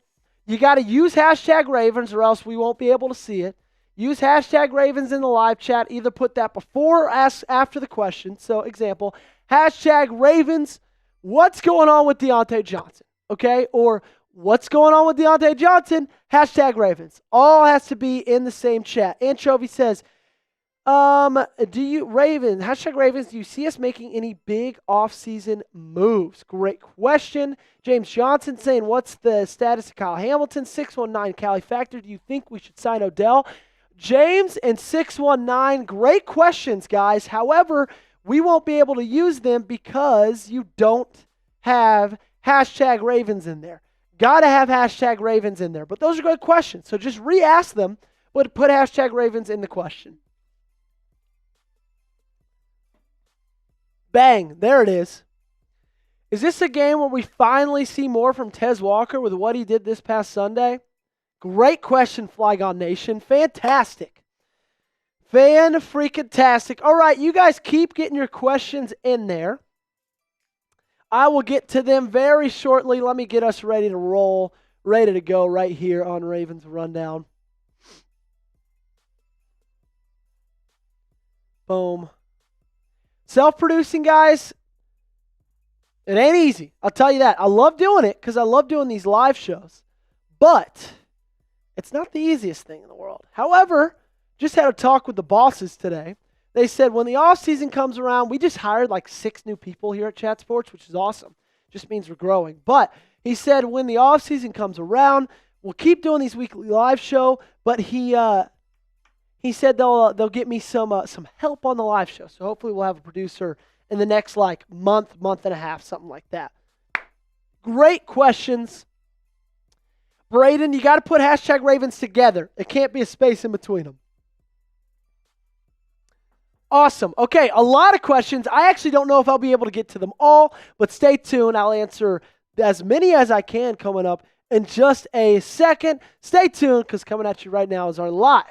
You got to use hashtag Ravens or else we won't be able to see it. Use hashtag Ravens in the live chat. Either put that before or ask after the question. So, example, hashtag Ravens, what's going on with Diontae Johnson? Okay, or What's going on with Diontae Johnson? Hashtag Ravens. All has to be in the same chat. Anchovy says, hashtag Ravens, do you see us making any big offseason moves? Great question. James Johnson saying, what's the status of Kyle Hamilton? 619 Cali Factor, do you think we should sign Odell? James and 619, great questions, guys. However, we won't be able to use them because you don't have hashtag Ravens in there. Got to have hashtag Ravens in there. But those are good questions. So just re-ask them, but put hashtag Ravens in the question. Bang, there it is. Is this a game where we finally see more from Tez Walker with what he did this past Sunday? Great question, Flygon Nation. Fantastic. Fan-freaking-tastic. All right, you guys keep getting your questions in there. I will get to them very shortly. Let me get us ready to roll, ready to go right here on Ravens Rundown. Boom. Self-producing, guys, it ain't easy. I'll tell you that. I love doing it because I love doing these live shows. But it's not the easiest thing in the world. However, just had a talk with the bosses today. They said when the offseason comes around, we just hired like 6 new people here at Chat Sports, which is awesome. Just means we're growing. But he said when the offseason comes around, we'll keep doing these weekly live show, but he said they'll get me some help on the live show. So hopefully we'll have a producer in the next like month and a half, something like that. Great questions. Braden, you got to put hashtag Ravens together. It can't be a space in between them. Awesome. Okay, a lot of questions. I actually don't know if I'll be able to get to them all, but stay tuned. I'll answer as many as I can coming up in just a second. Stay tuned because coming at you right now is our live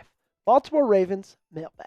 Baltimore Ravens Mailbag.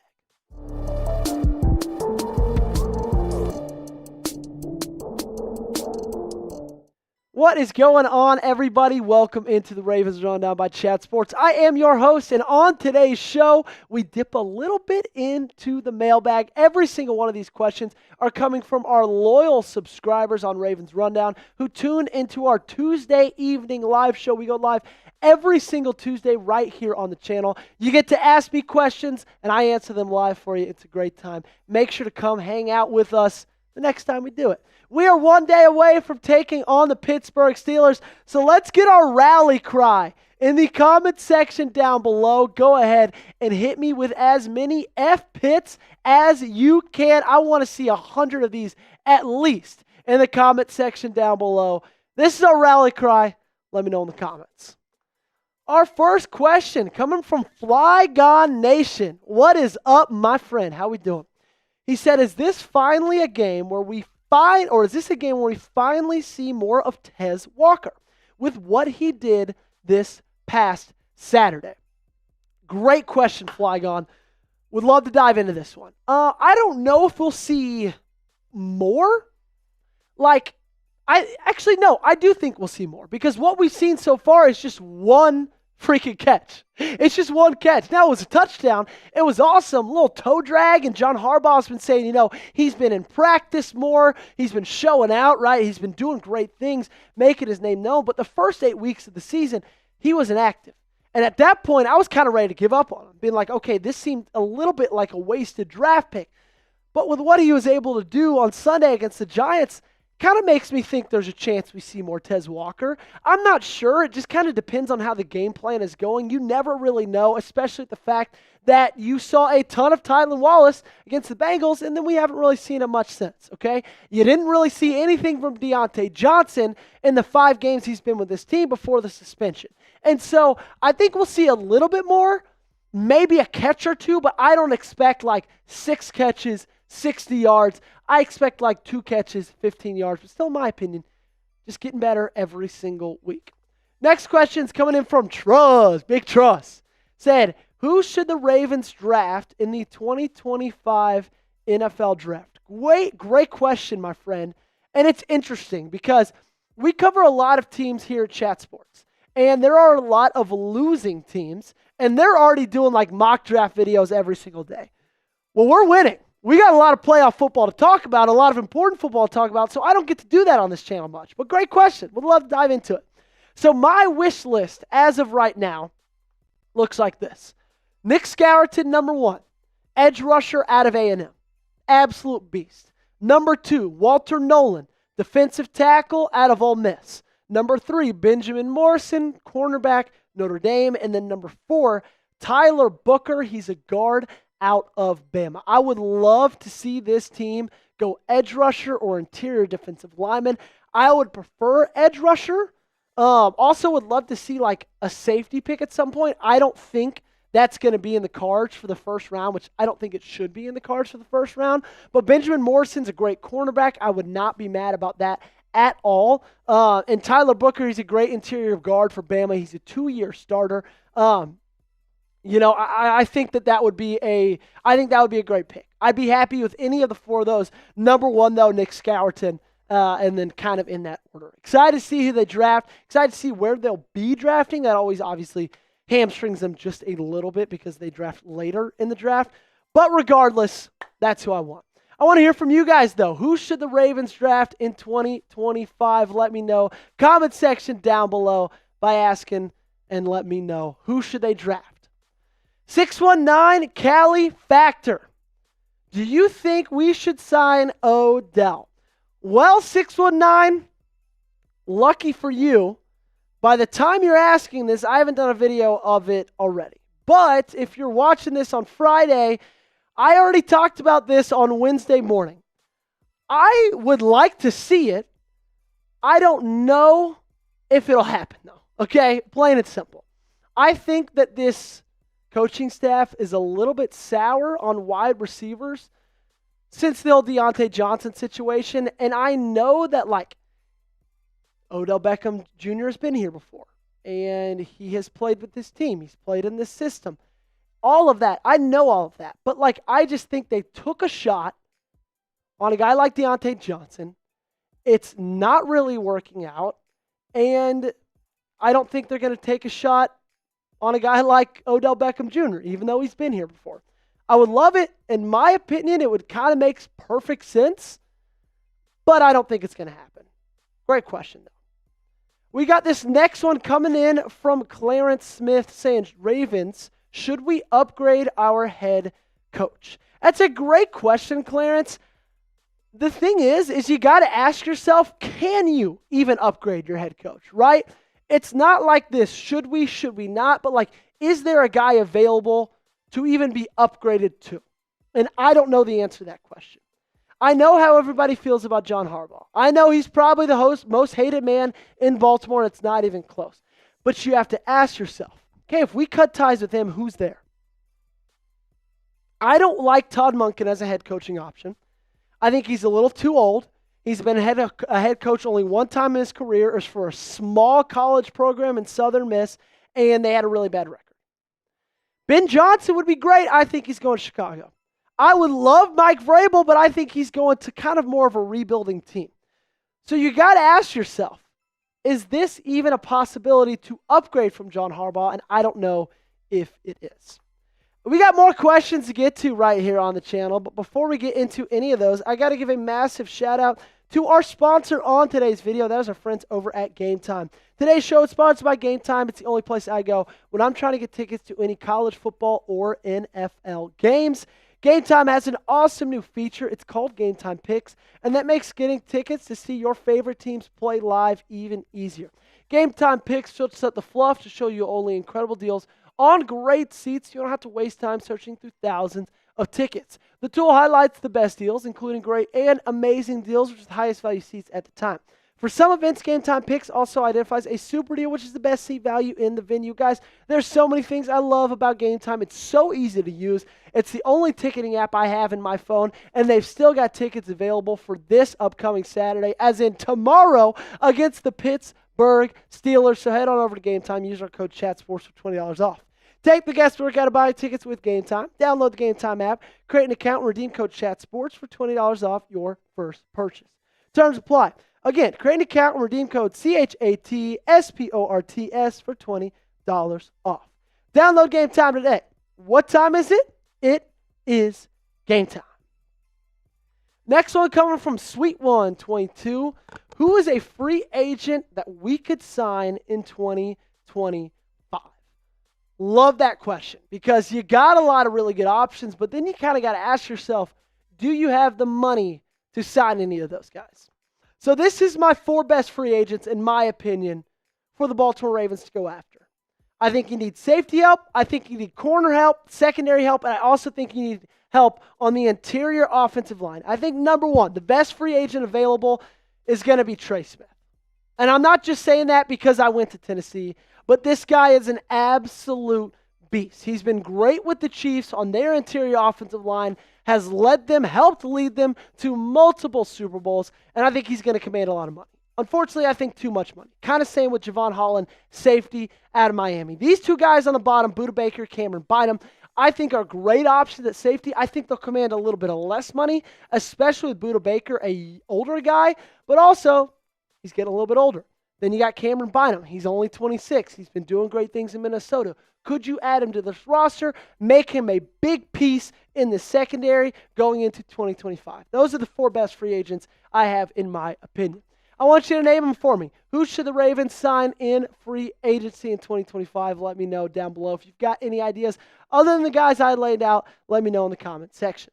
What is going on, everybody? Welcome into the Ravens Rundown by Chat Sports. I am your host, and on today's show, we dip a little bit into the mailbag. Every single one of these questions are coming from our loyal subscribers on Ravens Rundown who tune into our Tuesday evening live show. We go live every single Tuesday right here on the channel. You get to ask me questions, and I answer them live for you. It's a great time. Make sure to come hang out with us the next time we do it. We are one day away from taking on the Pittsburgh Steelers, so let's get our rally cry in the comment section down below. Go ahead and hit me with as many F-Pits as you can. I want to see 100 of these at least in the comment section down below. This is our rally cry. Let me know in the comments. Our first question coming from Flygon Nation. What is up, my friend? How we doing? He said, is this finally a game where we finally see more of Tez Walker with what he did this past Saturday? Great question, Flygon. Would love to dive into this one. I don't know if we'll see more. I do think we'll see more because what we've seen so far is just one freaking catch. It's just one catch. Now, it was a touchdown. It was awesome. A little toe drag, and John Harbaugh's been saying, he's been in practice more. He's been showing out, right? He's been doing great things, making his name known. But the first 8 weeks of the season, he was inactive. And at that point, I was kind of ready to give up on him, being like, okay, this seemed a little bit like a wasted draft pick. But with what he was able to do on Sunday against the Giants, kind of makes me think there's a chance we see more Tez Walker. I'm not sure. It just kind of depends on how the game plan is going. You never really know, especially the fact that you saw a ton of Tylan Wallace against the Bengals, and then we haven't really seen him much since, okay? You didn't really see anything from Diontae Johnson in the 5 games he's been with this team before the suspension. And so I think we'll see a little bit more, maybe a catch or two, but I don't expect like 6 catches, 60 yards. I expect like 2 catches, 15 yards, but still, in my opinion, just getting better every single week. Next question's coming in from Truss, Big Truss. Said, who should the Ravens draft in the 2025 NFL draft? Great question, my friend. And it's interesting because we cover a lot of teams here at Chat Sports. And there are a lot of losing teams, and they're already doing like mock draft videos every single day. Well, we're winning. We got a lot of playoff football to talk about, a lot of important football to talk about, so I don't get to do that on this channel much. But great question. Would love to dive into it. So my wish list as of right now looks like this. Nick Scourton, number 1. Edge rusher out of A&M. Absolute beast. Number 2, Walter Nolan, defensive tackle out of Ole Miss. Number 3, Benjamin Morrison, cornerback, Notre Dame. And then number 4, Tyler Booker. He's a guard out of Bama. I would love to see this team go edge rusher or interior defensive lineman. I would prefer edge rusher. Also would love to see like a safety pick at some point. I don't think that's going to be in the cards for the first round, which I don't think it should be in the cards for the first round. But Benjamin Morrison's a great cornerback. I would not be mad about that at all. And Tyler Booker, he's a great interior guard for Bama. He's a 2-year starter. I think that would be a great pick. I'd be happy with any of the 4 of those. Number 1, though, Nick Scourton, and then kind of in that order. Excited to see who they draft. Excited to see where they'll be drafting. That always obviously hamstrings them just a little bit because they draft later in the draft. But regardless, that's who I want. I want to hear from you guys, though. Who should the Ravens draft in 2025? Let me know. Comment section down below by asking and let me know. Who should they draft? 619 Cali Factor. Do you think we should sign Odell? Well, 619, lucky for you, by the time you're asking this, I haven't done a video of it already. But if you're watching this on Friday, I already talked about this on Wednesday morning. I would like to see it. I don't know if it'll happen, though. Okay? Plain and simple. I think that this coaching staff is a little bit sour on wide receivers since the old Diontae Johnson situation. And I know that, Odell Beckham Jr. has been here before, and he has played with this team. He's played in this system. All of that. I know all of that. But, I just think they took a shot on a guy like Diontae Johnson. It's not really working out, and I don't think they're going to take a shot on a guy like Odell Beckham Jr., even though he's been here before. I would love it. In my opinion, it would kind of make perfect sense, but I don't think it's going to happen. Great question, though. We got this next one coming in from Clarence Smith saying, Ravens, should we upgrade our head coach? That's a great question, Clarence. The thing is you got to ask yourself, can you even upgrade your head coach, right? It's not like this, should we not? But is there a guy available to even be upgraded to? And I don't know the answer to that question. I know how everybody feels about John Harbaugh. I know he's probably the most hated man in Baltimore, and it's not even close. But you have to ask yourself, okay, if we cut ties with him, who's there? I don't like Todd Monken as a head coaching option. I think he's a little too old. He's been a head coach only one time in his career. It was for a small college program in Southern Miss, and they had a really bad record. Ben Johnson would be great. I think he's going to Chicago. I would love Mike Vrabel, but I think he's going to kind of more of a rebuilding team. So you got to ask yourself, is this even a possibility to upgrade from John Harbaugh? And I don't know if it is. We got more questions to get to right here on the channel, but before we get into any of those, I got to give a massive shout out to our sponsor on today's video. That is our friends over at Game Time. Today's show is sponsored by Game Time. It's the only place I go when I'm trying to get tickets to any college football or NFL games. Game Time has an awesome new feature. It's called Game Time Picks, and that makes getting tickets to see your favorite teams play live even easier. Game Time Picks filters out the fluff to show you only incredible deals on great seats. You don't have to waste time searching through thousands of tickets. The tool highlights the best deals, including great and amazing deals, which is the highest value seats at the time. For some events, Game Time Picks also identifies a super deal, which is the best seat value in the venue. Guys, there's so many things I love about Game Time. It's so easy to use. It's the only ticketing app I have in my phone, and they've still got tickets available for this upcoming Saturday, as in tomorrow, against the Pittsburgh Steelers. So head on over to Game Time. Use our code CHATSPORTS for $20 off. Take the guesswork out of buying tickets with Game Time. Download the Game Time app, create an account, and redeem code CHATSPORTS for $20 off your first purchase. Terms apply. Again, create an account and redeem code CHATSPORTS for $20 off. Download Game Time today. What time is it? It is game time. Next one coming from Sweet 122, Who is a free agent that we could sign in 2025? Love that question because you got a lot of really good options, but then you kind of got to ask yourself, do you have the money to sign any of those guys? So this is my 4 best free agents, in my opinion, for the Baltimore Ravens to go after. I think you need safety help. I think you need corner help, secondary help, and I also think you need help on the interior offensive line. I think number 1, the best free agent available is going to be Trey Smith. And I'm not just saying that because I went to Tennessee, but this guy is an absolute beast. He's been great with the Chiefs on their interior offensive line, has led them, helped lead them to multiple Super Bowls, and I think he's going to command a lot of money. Unfortunately, I think too much money. Kind of same with Javon Holland, safety out of Miami. These 2 guys on the bottom, Budda Baker, Cameron Bynum, I think are great options at safety. I think they'll command a little bit of less money, especially with Budda Baker, an older guy, but also he's getting a little bit older. Then you got Cameron Bynum. He's only 26. He's been doing great things in Minnesota. Could you add him to this roster, make him a big piece in the secondary going into 2025? Those are the 4 best free agents I have in my opinion. I want you to name them for me. Who should the Ravens sign in free agency in 2025? Let me know down below. If you've got any ideas other than the guys I laid out, let me know in the comment section.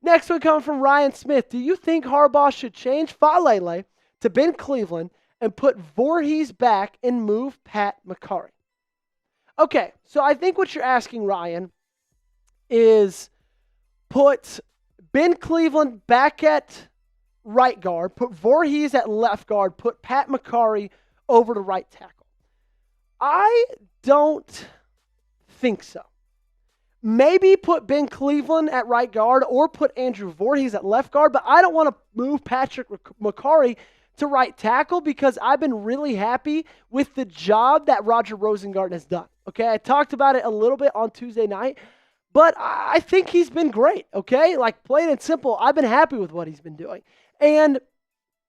Next one coming from Ryan Smith. Do you think Harbaugh should change Falele to Ben Cleveland and put Voorhees back and move Pat McCarry? Okay, so I think what you're asking, Ryan, is put Ben Cleveland back at right guard, put Voorhees at left guard, put Pat McCarry over to right tackle. I don't think so. Maybe put Ben Cleveland at right guard or put Andrew Voorhees at left guard, but I don't want to move Patrick McCarry to right tackle because I've been really happy with the job that Roger Rosengarten has done. Okay, I talked about it a little bit on Tuesday night, but I think he's been great, okay? Like, plain and simple, I've been happy with what he's been doing. And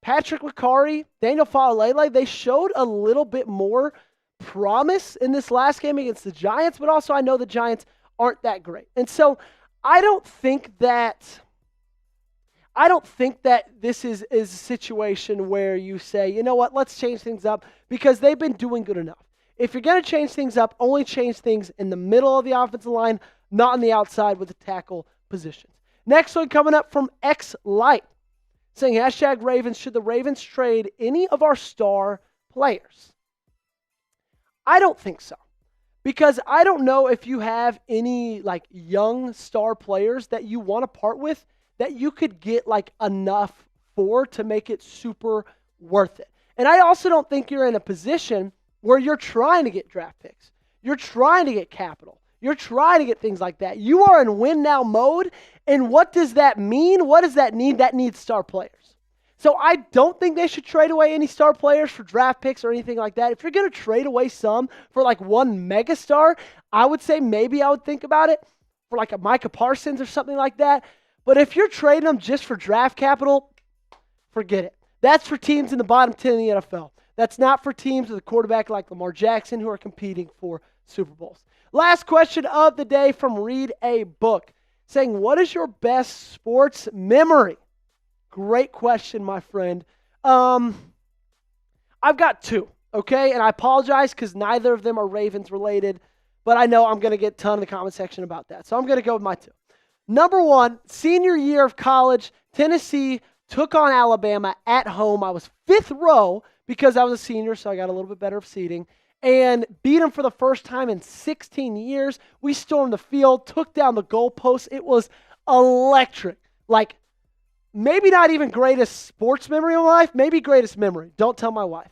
Patrick McCarry, Daniel Falele, they showed a little bit more promise in this last game against the Giants, but also I know the Giants aren't that great. And so I don't think that this is a situation where you say, you know what, let's change things up because they've been doing good enough. If you're going to change things up, only change things in the middle of the offensive line, not on the outside with the tackle positions. Next one coming up from X Light, saying hashtag Ravens, should the Ravens trade any of our star players? I don't think so. Because I don't know if you have any like young star players that you want to part with that you could get like enough for to make it super worth it. And I also don't think you're in a position where you're trying to get draft picks. You're trying to get capital. You're trying to get things like that. You are in win now mode. And what does that mean? What does that need? That needs star players. So I don't think they should trade away any star players for draft picks or anything like that. If you're going to trade away some for like one megastar, I would say maybe I would think about it for like a Micah Parsons or something like that. But if you're trading them just for draft capital, forget it. That's for teams in the bottom 10 in the NFL. That's not for teams with a quarterback like Lamar Jackson who are competing for Super Bowls. Last question of the day from Read a Book, saying, what is your best sports memory? Great question, my friend. I've got 2, okay? And I apologize because neither of them are Ravens related, but I know I'm going to get a ton in the comment section about that. So I'm going to go with my 2. Number 1, senior year of college, Tennessee took on Alabama at home. I was 5th row because I was a senior, so I got a little bit better of seating, and beat them for the first time in 16 years. We stormed the field, took down the goalposts. It was electric. Like, maybe not even greatest sports memory of my life, maybe greatest memory. Don't tell my wife.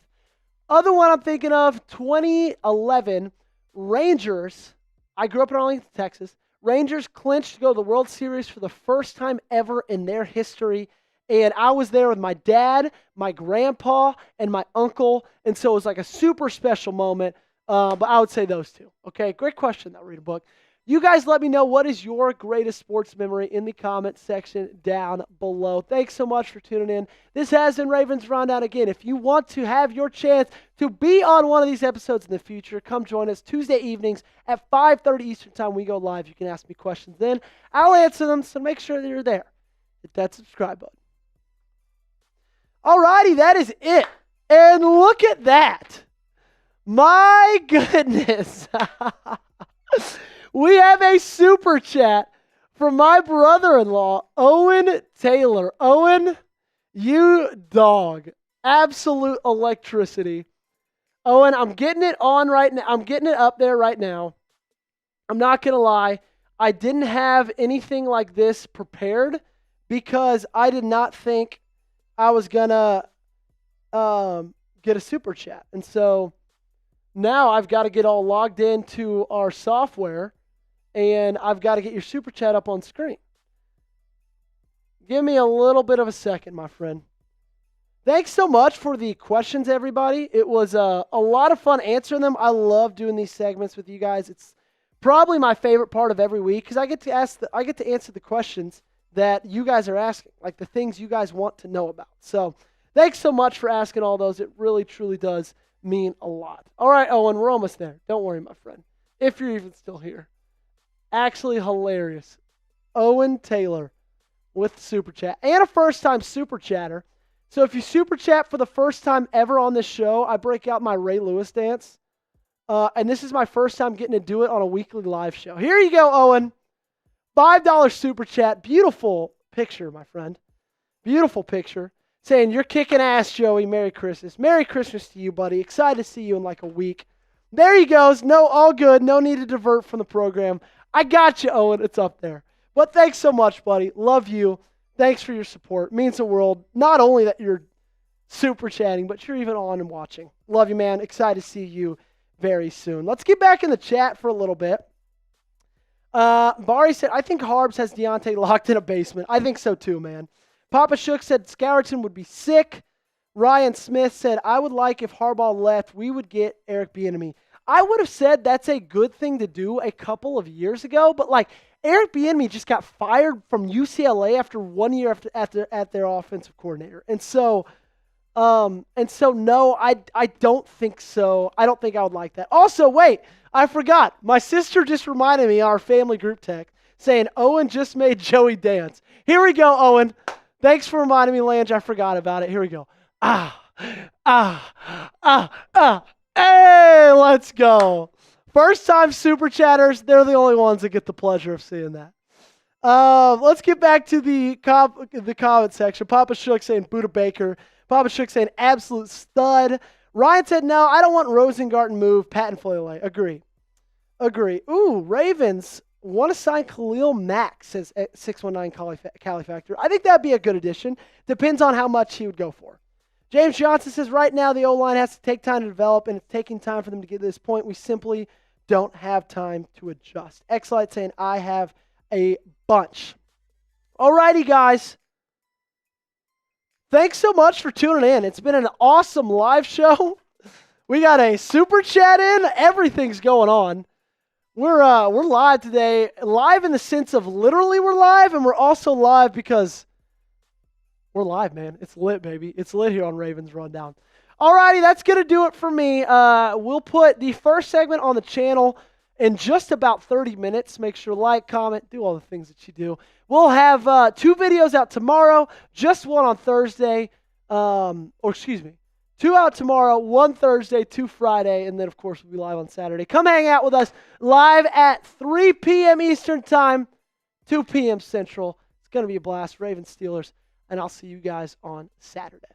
Other one I'm thinking of, 2011, Rangers. I grew up in Arlington, Texas. Rangers clinched to go to the World Series for the first time ever in their history. And I was there with my dad, my grandpa, and my uncle. And so it was like a super special moment. But I would say those 2. Okay, great question, though, Read a Book. You guys let me know what is your greatest sports memory in the comment section down below. Thanks so much for tuning in. This has been Ravens Rundown. Again, if you want to have your chance to be on one of these episodes in the future, come join us Tuesday evenings at 5:30 Eastern Time. We go live. You can ask me questions then. I'll answer them, so make sure that you're there. Hit that subscribe button. Alrighty, that is it. And look at that. My goodness. We have a super chat from my brother-in-law, Owen Taylor. Owen, you dog. Absolute electricity. Owen, I'm getting it on right now. I'm getting it up there right now. I'm not going to lie. I didn't have anything like this prepared because I did not think I was going to get a super chat. And so now I've got to get all logged into our software, and I've got to get your super chat up on screen. Give me a little bit of a second, my friend. Thanks so much for the questions, everybody. It was a lot of fun answering them. I love doing these segments with you guys. It's probably my favorite part of every week because I get to answer the questions that you guys are asking, like the things you guys want to know about. So thanks so much for asking all those. It really, truly does mean a lot. All right, Owen, we're almost there. Don't worry, my friend, if you're even still here. Actually hilarious. Owen Taylor with super chat and a first-time super chatter. So if you super chat for the first time ever on this show, I break out my Ray Lewis dance. And this is my first time getting to do it on a weekly live show. Here you go, Owen. $5 super chat. Beautiful picture, my friend. Beautiful picture. Saying, you're kicking ass, Joey. Merry Christmas. Merry Christmas to you, buddy. Excited to see you in like a week. There he goes. No, all good. No need to divert from the program. I got you, Owen. It's up there. But thanks so much, buddy. Love you. Thanks for your support. Means the world. Not only that you're super chatting, but you're even on and watching. Love you, man. Excited to see you very soon. Let's get back in the chat for a little bit. Bari said, I think Harbs has Diontae locked in a basement. I think so too, man. Papa Shook said Scourton would be sick. Ryan Smith said, I would like if Harbaugh left, we would get Eric Bieniemy. I would have said that's a good thing to do a couple of years ago, but like Eric Bieniemy just got fired from UCLA after 1 year at their offensive coordinator. And so no, I don't think so. I don't think I would like that. Also, wait, I forgot. My sister just reminded me on our family group text saying Owen just made Joey dance. Here we go, Owen. Thanks for reminding me, Lange. I forgot about it. Here we go. Hey, let's go. First time super chatters, they're the only ones that get the pleasure of seeing that. Let's get back to the comment section. Papa Shook saying Buda Baker. Papa Shook saying absolute stud. Ryan said no, I don't want Rosengarten move. Patton Foyle. Agree. Ooh, Ravens want to sign Khalil Mack, says 619 Cali Factor. I think that'd be a good addition. Depends on how much he would go for. James Johnson says right now the O-line has to take time to develop, and it's taking time for them to get to this point. We simply don't have time to adjust. X-Light saying I have a bunch. Alrighty, guys. Thanks so much for tuning in. It's been an awesome live show. We got a super chat in. Everything's going on. We're live today. Live in the sense of literally we're live, and we're also live because we're live, man. It's lit, baby. It's lit here on Ravens Rundown. Alrighty, that's going to do it for me. We'll put the first segment on the channel in just about 30 minutes. Make sure to like, comment, do all the things that you do. We'll have 2 videos out tomorrow, just one on Thursday. Two out tomorrow, 1 Thursday, 2 Friday, and then, of course, we'll be live on Saturday. Come hang out with us live at 3 p.m. Eastern Time, 2 p.m. Central. It's going to be a blast. Ravens, Steelers, and I'll see you guys on Saturday.